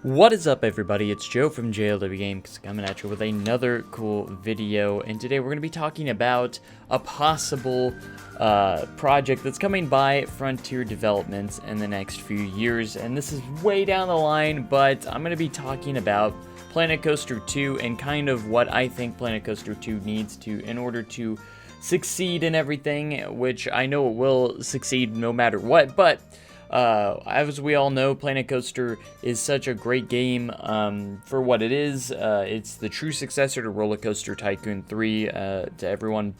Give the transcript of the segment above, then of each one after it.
What is up, everybody? It's Joe from JLW Games coming at you with another cool video, and today we're going to be talking about a possible project that's coming by Frontier Developments in the next few years, and this is way down the line, but I'm going to be talking about Planet Coaster 2 and kind of what I think Planet Coaster 2 needs to in order to succeed in everything, which I know it will succeed no matter what, but as we all know, Planet Coaster is such a great game for what it is. It's the true successor to Roller Coaster Tycoon 3. To everyone,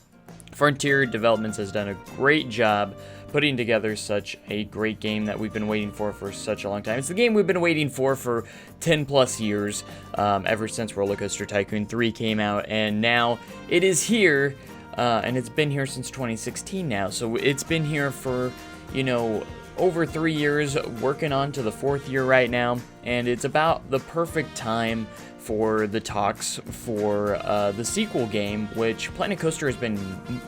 Frontier Developments has done a great job putting together such a great game that we've been waiting for such a long time. It's the game we've been waiting for 10 plus years, ever since Roller Coaster Tycoon 3 came out, and now it is here, and it's been here since 2016 now, so it's been here for, you know, over 3 years, working on to the 4th year right now, and it's about the perfect time for the talks for the sequel game, which Planet Coaster has been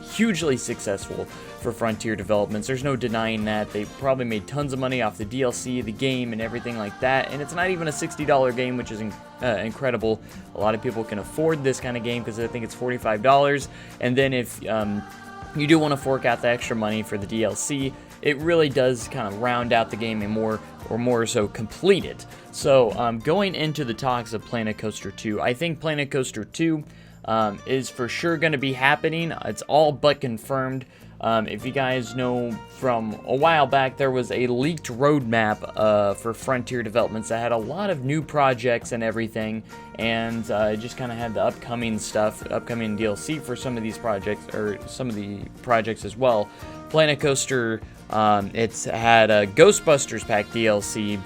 hugely successful for Frontier Developments. There's no denying that. They probably made tons of money off the DLC, the game, and everything like that, and it's not even a $60 game, which is incredible. A lot of people can afford this kind of game because I think it's $45, and then if you do want to fork out the extra money for the DLC, it really does kind of round out the game and more so complete it. So going into the talks of Planet Coaster 2, I think Planet Coaster 2 is for sure going to be happening. It's all but confirmed. If you guys know, from a while back, there was a leaked roadmap for Frontier Developments that had a lot of new projects and everything, and it just kind of had the upcoming DLC for some of these projects, or some of the projects as well. Planet Coaster, it's had a Ghostbusters Pack DLC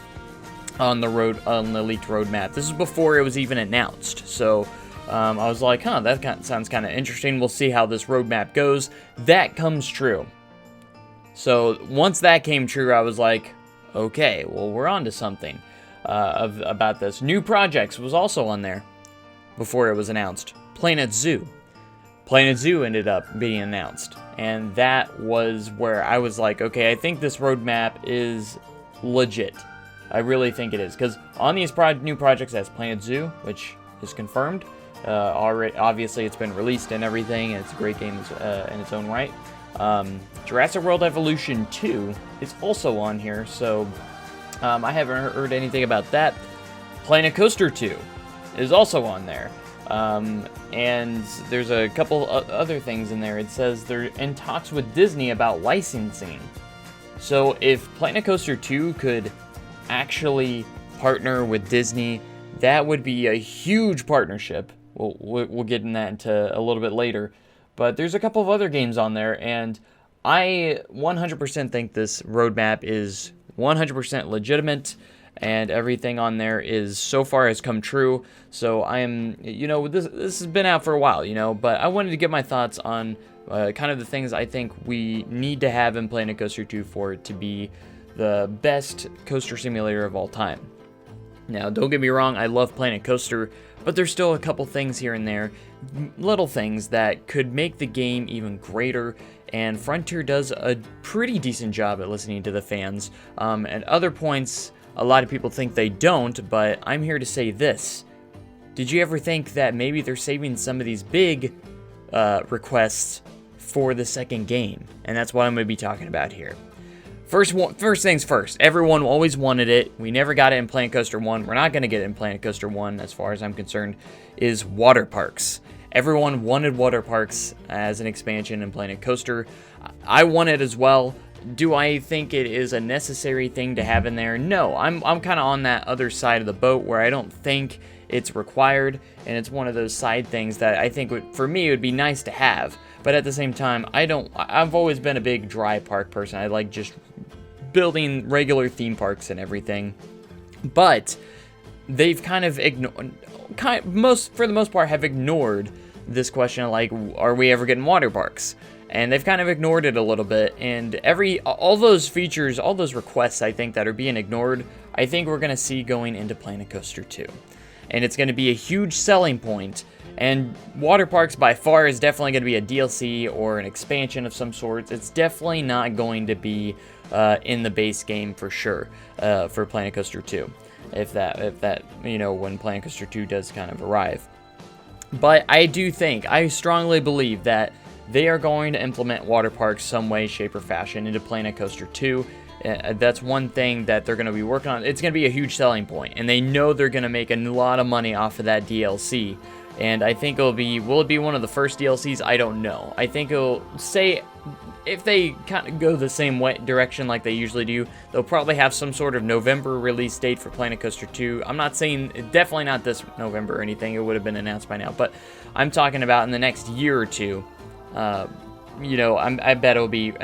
on the leaked roadmap. This is before it was even announced, so I was like, that sounds kind of interesting. We'll see how this roadmap goes. That comes true. So once that came true, I was like, okay, well, we're on to something about this. New projects was also on there before it was announced. Planet Zoo. Planet Zoo ended up being announced, and that was where I was like, okay, I think this roadmap is legit. I really think it is, because on these new projects as Planet Zoo, which is confirmed, already, obviously it's been released and everything, and it's a great game in its own right. Jurassic World Evolution 2 is also on here, so I haven't heard anything about that. Planet Coaster 2 is also on there. And there's a couple other things in there. It says they're in talks with Disney about licensing. So if Planet Coaster 2 could actually partner with Disney, that would be a huge partnership. We'll get into a little bit later. But there's a couple of other games on there, and I 100% think this roadmap is 100% legitimate, and everything on there is so far has come true. So I am, this has been out for a while, but I wanted to get my thoughts on kind of the things I think we need to have in Planet Coaster 2 for it to be the best coaster simulator of all time. Now, don't get me wrong, I love Planet Coaster, but there's still a couple things here and there, little things that could make the game even greater, and Frontier does a pretty decent job at listening to the fans. At other points, a lot of people think they don't, but I'm here to say this. Did you ever think that maybe they're saving some of these big requests for the second game? And that's what I'm going to be talking about here. First things first, everyone always wanted it. We never got it in Planet Coaster 1. We're not going to get it in Planet Coaster 1, as far as I'm concerned, is water parks. Everyone wanted water parks as an expansion in Planet Coaster. I want it as well. Do I think it is a necessary thing to have in there? No, I'm kind of on that other side of the boat where I don't think it's required, and it's one of those side things that I think for me it would be nice to have. But at the same time, I've always been a big dry park person. I like just building regular theme parks and everything. But they've kind of for the most part, have ignored this question of like, are we ever getting water parks? And they've kind of ignored it a little bit, and all those features, all those requests, I think, that are being ignored, I think we're going to see going into Planet Coaster 2. And it's going to be a huge selling point, and water parks by far is definitely going to be a DLC or an expansion of some sort. It's definitely not going to be in the base game for sure, for Planet Coaster 2. if that when Planet Coaster 2 does kind of arrive. But I strongly believe that they are going to implement water parks some way, shape, or fashion into Planet Coaster 2. That's one thing that they're going to be working on. It's going to be a huge selling point, and they know they're going to make a lot of money off of that DLC. And I think will it be one of the first DLCs? I don't know. I think it'll say, if they kind of go the same direction like they usually do, they'll probably have some sort of November release date for Planet Coaster 2. I'm not saying, definitely not this November or anything, it would have been announced by now, but I'm talking about in the next year or two. I bet it'll be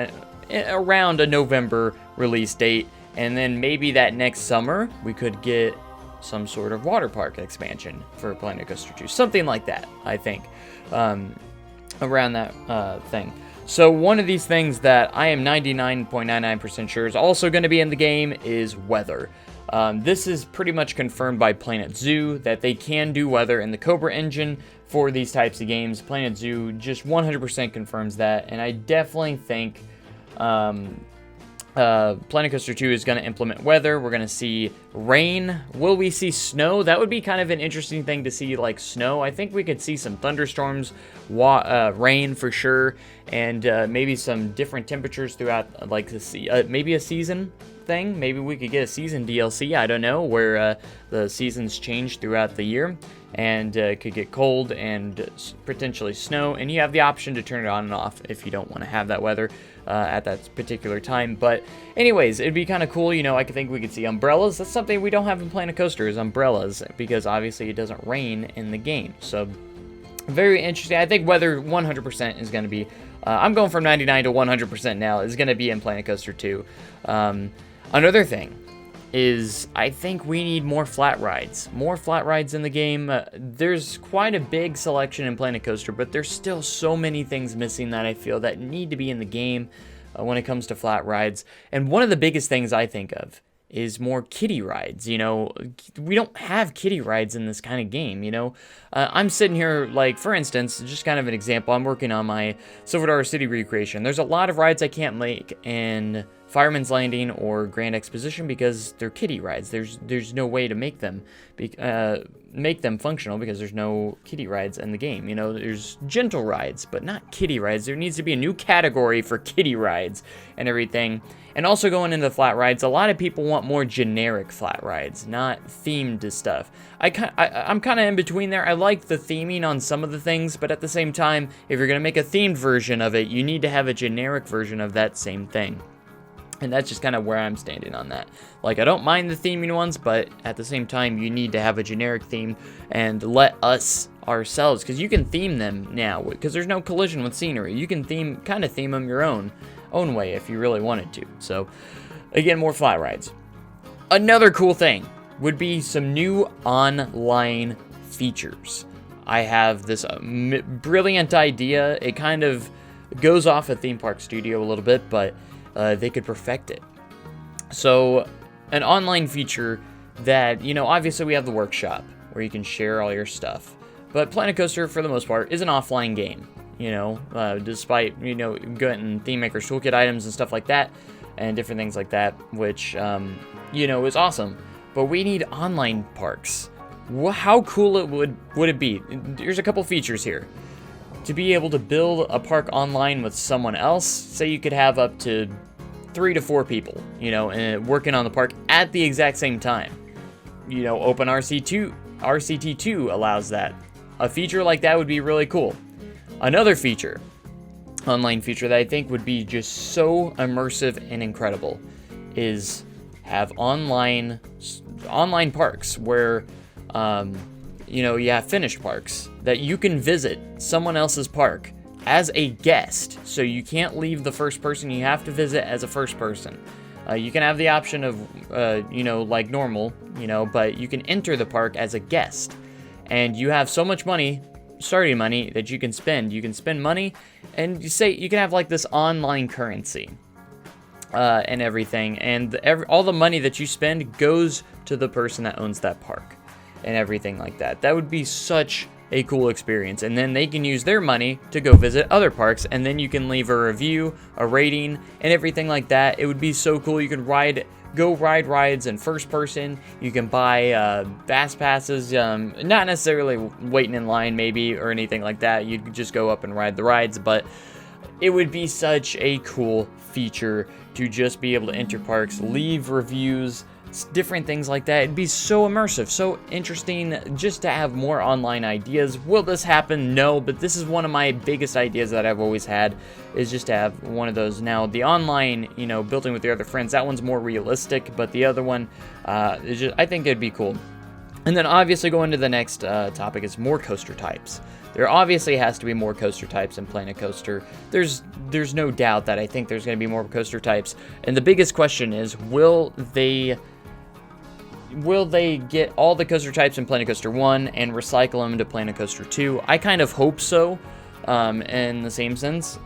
around a November release date, and then maybe that next summer we could get some sort of water park expansion for Planet Coaster 2. Something like that, I think, around that thing. So one of these things that I am 99.99% sure is also going to be in the game is weather. This is pretty much confirmed by Planet Zoo that they can do weather in the Cobra engine for these types of games. Planet Zoo just 100% confirms that, and I definitely think Planet Coaster 2 is going to implement weather. We're going to see rain. Will we see snow? That would be kind of an interesting thing to see, like snow. I think we could see some thunderstorms, rain for sure, and maybe some different temperatures throughout, like maybe a season thing. Maybe we could get a season DLC, I don't know, where the seasons change throughout the year, and it could get cold and potentially snow, and you have the option to turn it on and off if you don't want to have that weather at that particular time. But anyways, it'd be kind of cool. I think we could see umbrellas. That's something we don't have in Planet Coaster, is umbrellas, because obviously it doesn't rain in the game. So very interesting. I think weather 100% is going to be, I'm going from 99 to 100% now, is going to be in Planet Coaster 2. Another thing is, I think we need more flat rides. More flat rides in the game. There's quite a big selection in Planet Coaster, but there's still so many things missing that I feel that need to be in the game when it comes to flat rides. And one of the biggest things I think of is more kiddie rides. We don't have kiddie rides in this kind of game, I'm sitting here, like, for instance, just kind of an example, I'm working on my Silver Dollar City recreation. There's a lot of rides I can't make in Fireman's Landing or Grand Exposition because they're kiddie rides. There's no way to make them functional because there's no kiddie rides in the game. There's gentle rides, but not kiddie rides. There needs to be a new category for kiddie rides and everything. And also going into the flat rides, a lot of people want more generic flat rides, not themed stuff. I'm kind of in between there. I like the theming on some of the things, but at the same time, if you're going to make a themed version of it, you need to have a generic version of that same thing. And that's just kind of where I'm standing on that. Like, I don't mind the theming ones, but at the same time, you need to have a generic theme and let us ourselves, because you can theme them now, because there's no collision with scenery. You can kind of theme them your own way if you really wanted to. So, again, more flat rides. Another cool thing would be some new online features. I have this brilliant idea. It kind of goes off a theme park studio a little bit, but they could perfect it. So, an online feature that, obviously we have the workshop where you can share all your stuff. But Planet Coaster, for the most part, is an offline game, despite, getting Theme Maker's Toolkit items and stuff like that, and different things like that, which, is awesome. But we need online parks. How cool would it be? There's a couple features here. To be able to build a park online with someone else, say you could have up to 3 to 4 people, and working on the park at the exact same time. OpenRCT2 allows that. A feature like that would be really cool. Another online feature that I think would be just so immersive and incredible is have online parks where you have finished parks that you can visit someone else's park as a guest. So you can't leave the first person, you have to visit as a first person. You can have the option of, like normal, but you can enter the park as a guest. And you have so much money, starting money, that you can spend. You can spend money, and you can have like this online currency and everything. And all the money that you spend goes to the person that owns that park. And everything like that. That would be such a cool experience. And then they can use their money to go visit other parks, and then you can leave a review, a rating, and everything like that. It would be so cool. You could ride go ride rides in first person. You can buy fast passes, not necessarily waiting in line maybe or anything like that. You could just go up and ride the rides, but it would be such a cool feature to just be able to enter parks, leave reviews, different things like that. It'd be so immersive, so interesting just to have more online ideas. Will this happen? No, but this is one of my biggest ideas that I've always had, is just to have one of those. Now, the online, building with your other friends, that one's more realistic, but the other one, I think it'd be cool. And then obviously going to the next topic is more coaster types. There obviously has to be more coaster types in Planet Coaster. There's no doubt that I think there's going to be more coaster types. And the biggest question is, will they get all the coaster types in Planet Coaster 1 and recycle them into Planet Coaster 2? I kind of hope so, in the same sense.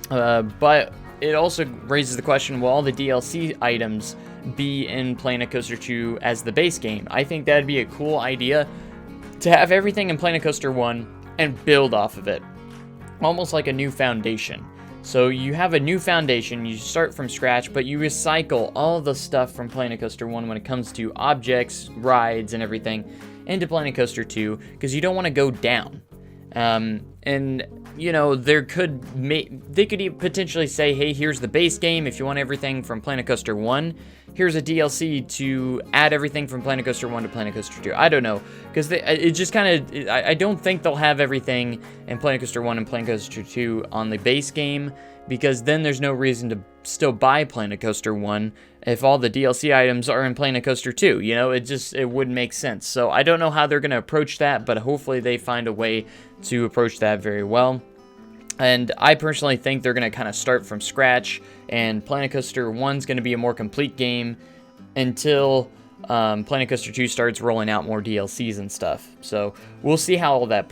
But it also raises the question, will all the DLC items be in Planet Coaster 2 as the base game? I think that'd be a cool idea, to have everything in Planet Coaster 1 and build off of it. Almost like a new foundation. So you have a new foundation, you start from scratch, but you recycle all the stuff from Planet Coaster 1 when it comes to objects, rides, and everything into Planet Coaster 2, because you don't want to go down. They could potentially say, hey, here's the base game. If you want everything from Planet Coaster 1, here's a DLC to add everything from Planet Coaster 1 to Planet Coaster 2. I don't know, because I don't think they'll have everything in Planet Coaster 1 and Planet Coaster 2 on the base game, because then there's no reason to still buy Planet Coaster 1 if all the DLC items are in Planet Coaster 2. It wouldn't make sense. So I don't know how they're going to approach that, but hopefully they find a way to approach that very well. And I personally think they're going to kind of start from scratch, and Planet Coaster 1's going to be a more complete game until Planet Coaster 2 starts rolling out more DLCs and stuff. So we'll see how all that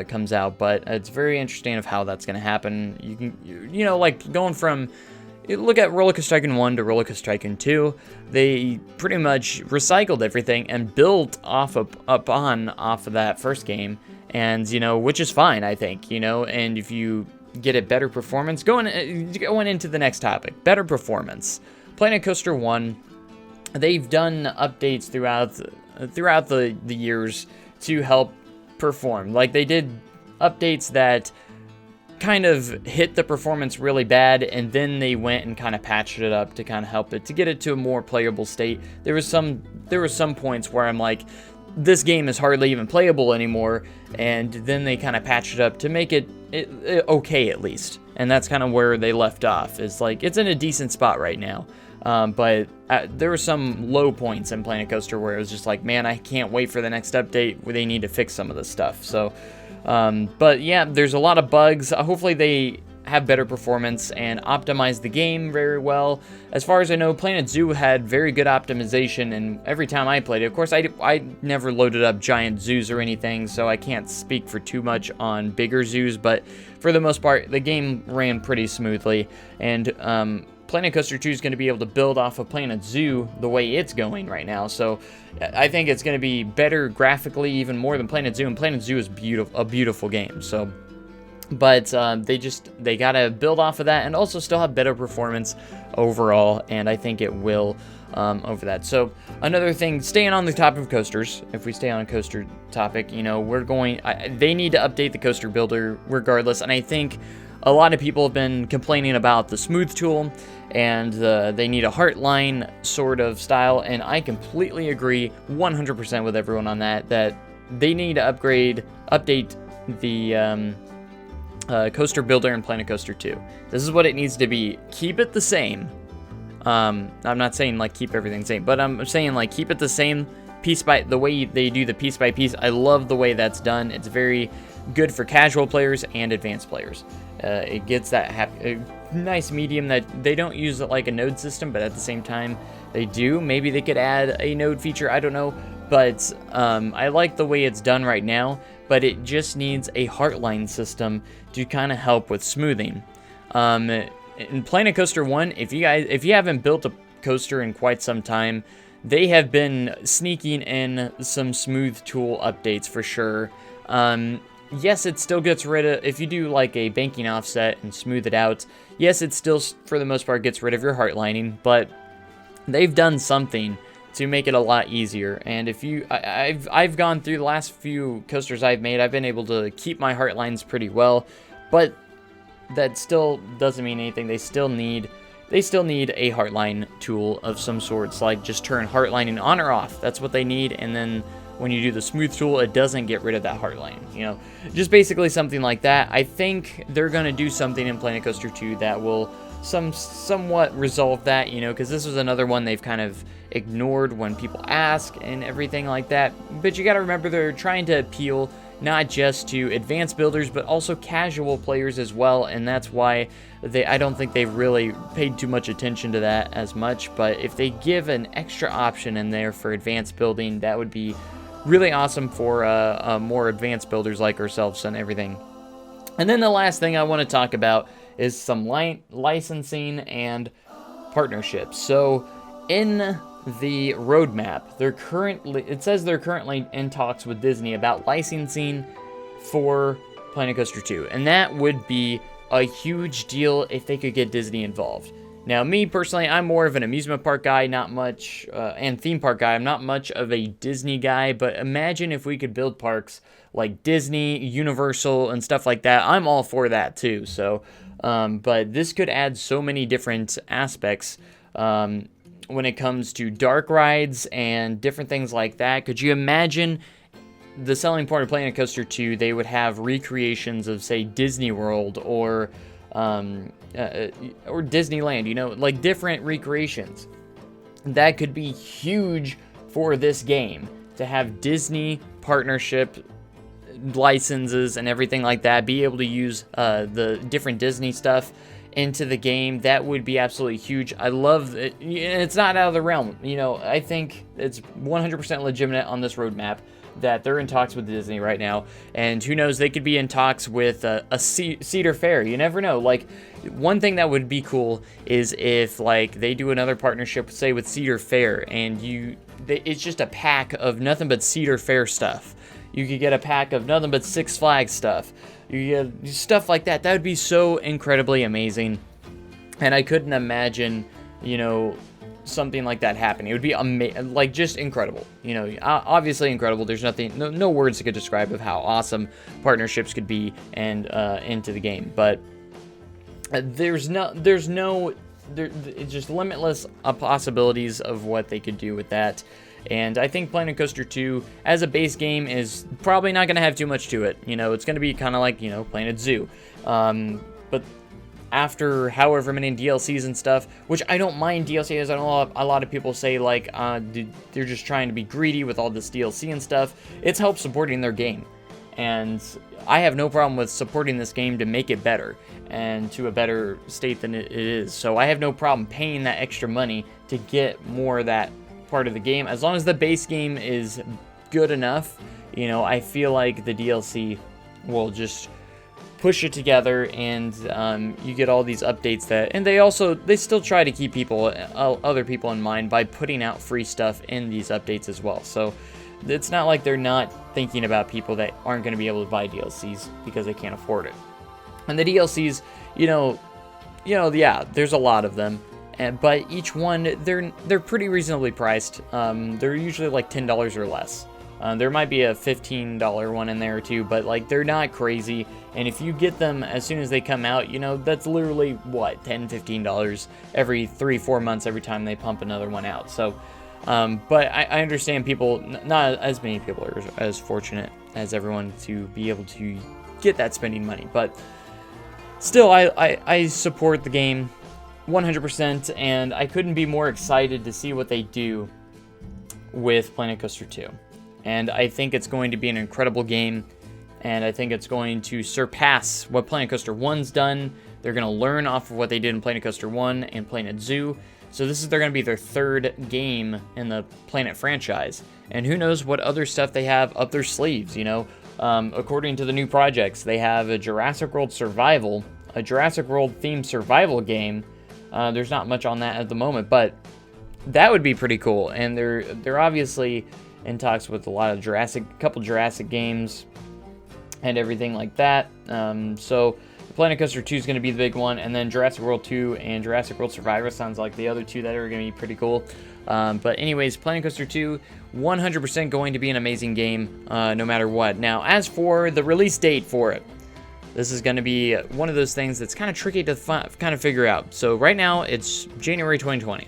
comes out, but it's very interesting of how that's going to happen. You can, like going from, look at Roller Coaster Tycoon 1 to Roller Coaster Tycoon 2, they pretty much recycled everything and built off of that first game, and, which is fine, I think, and if you get a better performance, going into the next topic, better performance. Planet Coaster 1, they've done updates throughout the years to help perform. Like, they did updates that kind of hit the performance really bad, and then they went and kind of patched it up to kind of help it, to get it to a more playable state. There were some points where I'm like, this game is hardly even playable anymore, and then they kind of patched it up to make it okay at least. And that's kind of where they left off. It's like, it's in a decent spot right now. But there were some low points in Planet Coaster where it was just like, man, I can't wait for the next update where they need to fix some of this stuff. So, but yeah, there's a lot of bugs. Hopefully they have better performance and optimize the game very well. As far as I know, Planet Zoo had very good optimization, and every time I played it, of course, I never loaded up giant zoos or anything, so I can't speak for too much on bigger zoos, but for the most part, the game ran pretty smoothly, and Planet Coaster 2 is going to be able to build off of Planet Zoo the way it's going right now, so I think it's going to be better graphically even more than Planet Zoo, and Planet Zoo is a beautiful game, so... But they gotta build off of that and also still have better performance overall, and I think it will over that. So another thing, staying on the topic of coasters, if we stay on a coaster topic, they need to update the coaster builder regardless, and I think a lot of people have been complaining about the smooth tool, and they need a heartline sort of style, and I completely agree 100% with everyone on that they need to update the coaster builder in Planet Coaster 2. This is what it needs to be. Keep it the same. I'm not saying like keep everything the same, but I'm saying like keep it the same the way they do the piece by piece. I love the way that's done. It's very good for casual players and advanced players. It gets that nice medium that they don't use it like a node system, but at the same time they do. Maybe they could add a node feature, I don't know, but I like the way it's done right now, but it just needs a heartline system to kind of help with smoothing. In Planet Coaster 1, if you haven't built a coaster in quite some time, they have been sneaking in some smooth tool updates for sure. Yes, it still gets rid of, if you do like a banking offset and smooth it out, yes, it still, for the most part, gets rid of your heartlining, but they've done something to make it a lot easier. And if you, I've gone through the last few coasters I've made, I've been able to keep my heartlines pretty well, but that still doesn't mean anything. They still need a heartline tool of some sorts, like just turn heartlining on or off. That's what they need. And then when you do the smooth tool, it doesn't get rid of that heartline, just basically something like that. I think they're going to do something in Planet Coaster 2 that will somewhat resolve that, because this was another one they've kind of ignored when people ask and everything like that. But you got to remember, they're trying to appeal not just to advanced builders, but also casual players as well, and that's why I don't think they've really paid too much attention to that as much. But if they give an extra option in there for advanced building, that would be really awesome for more advanced builders like ourselves and everything. And then the last thing I want to talk about is some licensing and partnerships. So in the roadmap, it says they're currently in talks with Disney about licensing for Planet Coaster 2, and that would be a huge deal if they could get Disney involved. Now, me personally, I'm more of an amusement park guy, not much, and theme park guy. I'm not much of a Disney guy, but imagine if we could build parks like Disney, Universal, and stuff like that. I'm all for that too. So, but this could add so many different aspects when it comes to dark rides and different things like that. Could you imagine the selling point of Planet Coaster 2? They would have recreations of, say, Disney World or Disneyland, like different recreations. That could be huge for this game, to have Disney partnership licenses and everything like that, be able to use the different Disney stuff into the game. That would be absolutely huge. I love it. It's not out of the realm. I think it's 100% legitimate on this roadmap that they're in talks with Disney right now, and who knows, they could be in talks with a Cedar Fair. You never know. Like, one thing that would be cool is if, like, they do another partnership, say with Cedar Fair, and it's just a pack of nothing but Cedar Fair stuff. You could get a pack of nothing but Six Flags stuff. You get stuff like that. That would be so incredibly amazing, and I couldn't imagine, something like that happening. It would be like, just incredible. Obviously incredible. There's no words that could describe of how awesome partnerships could be and into the game. But there's just limitless possibilities of what they could do with that. And I think Planet Coaster 2 as a base game is probably not going to have too much to it. It's going to be kind of like, Planet Zoo. But after however many DLCs and stuff, which I don't mind DLCs. I know a lot of people say, like, they're just trying to be greedy with all this DLC and stuff. It's helped supporting their game, and I have no problem with supporting this game to make it better and to a better state than it is. So I have no problem paying that extra money to get more of that part of the game, as long as the base game is good enough. I feel like the DLC will just push it together, and you get all these updates and they still try to keep other people in mind by putting out free stuff in these updates as well. So it's not like they're not thinking about people that aren't going to be able to buy DLCs because they can't afford it. And the DLCs, yeah, there's a lot of them, but each one, they're pretty reasonably priced. They're usually like $10 or less. There might be a $15 one in there too, but like, they're not crazy. And if you get them as soon as they come out, that's literally what, $10, $15 every 3-4 months every time they pump another one out. So, but I understand people, not as many people are as fortunate as everyone to be able to get that spending money. But still, I support the game 100%, and I couldn't be more excited to see what they do with Planet Coaster 2. And I think it's going to be an incredible game, and I think it's going to surpass what Planet Coaster 1's done. They're going to learn off of what they did in Planet Coaster 1 and Planet Zoo. So they're going to be their third game in the Planet franchise. And who knows what other stuff they have up their sleeves, According to the new projects, they have a Jurassic World Survival, a Jurassic World themed survival game. There's not much on that at the moment, but that would be pretty cool. And they're obviously in talks with a lot of couple Jurassic games and everything like that. So Planet Coaster 2 is going to be the big one, and then Jurassic World 2 and Jurassic World Survivor sounds like the other two that are going to be pretty cool. But anyways, Planet Coaster 2, 100% going to be an amazing game, no matter what. Now, as for the release date for it, this is going to be one of those things that's kind of tricky to kind of figure out. So right now, it's January 2020,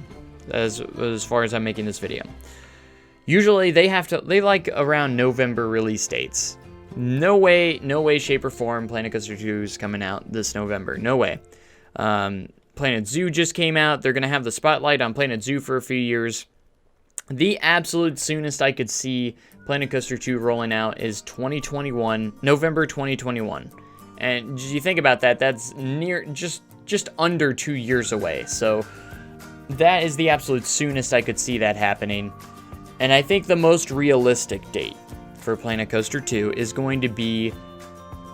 as far as I'm making this video. Usually, they like around November release dates. No way, shape, or form Planet Coaster 2 is coming out this November. No way. Planet Zoo just came out. They're going to have the spotlight on Planet Zoo for a few years. The absolute soonest I could see Planet Coaster 2 rolling out is November 2021. And you think about that, that's just under 2 years away. So that is the absolute soonest I could see that happening. And I think the most realistic date for Planet Coaster 2 is going to be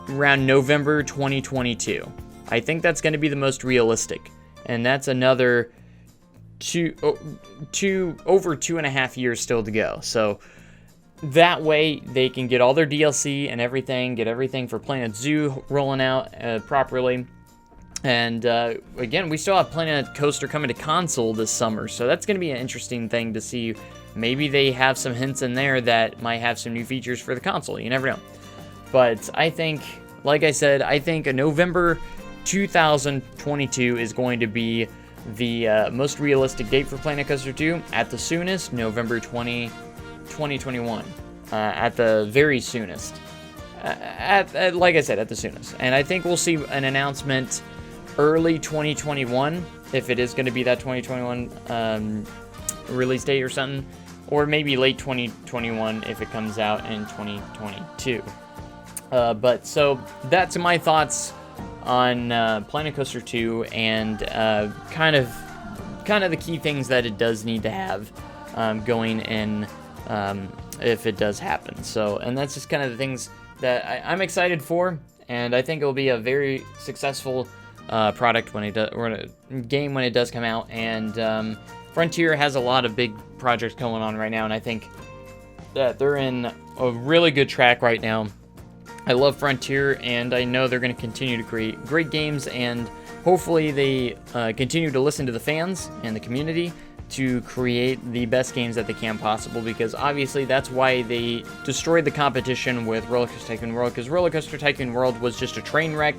around November 2022. I think that's going to be the most realistic. And that's another over 2.5 years still to go. So that way they can get all their DLC and everything, get everything for Planet Zoo rolling out properly. And again, we still have Planet Coaster coming to console this summer. So that's going to be an interesting thing to see. Maybe they have some hints in there that might have some new features for the console. You never know. But I think, like I said, I think November 2022 is going to be the most realistic date for Planet Coaster 2. At the soonest, November 2021. At the very soonest. Like I said, at the soonest. And I think we'll see an announcement early 2021, if it is going to be that 2021 release date or something. Or maybe late 2021 if it comes out in 2022. But so that's my thoughts on Planet Coaster 2 and kind of the key things that it does need to have going in if it does happen. So, and that's just kind of the things that I'm excited for, and I think it will be a very successful product when it does, or a game when it does come out. And Frontier has a lot of big projects going on right now, and I think that they're in a really good track right now. I love Frontier, and I know they're going to continue to create great games, and hopefully they continue to listen to the fans and the community to create the best games that they can possible, because obviously that's why they destroyed the competition with Roller Coaster Tycoon World, because Roller Coaster Tycoon World was just a train wreck,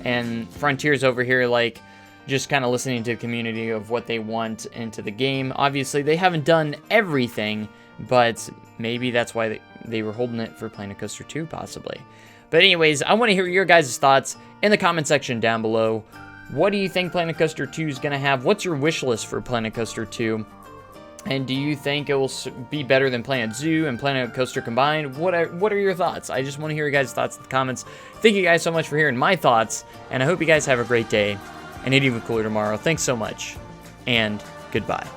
and Frontier's over here like just kind of listening to the community of what they want into the game. Obviously they haven't done everything, but maybe that's why they were holding it for Planet Coaster 2 possibly. But anyways, I want to hear your guys' thoughts in the comment section down below. What do you think Planet Coaster 2 is going to have? What's your wish list for Planet Coaster 2? And do you think it will be better than Planet Zoo and Planet Coaster combined? What are your thoughts? I just want to hear your guys' thoughts in the comments. Thank you guys so much for hearing my thoughts, and I hope you guys have a great day and an even cooler tomorrow. Thanks so much, and goodbye.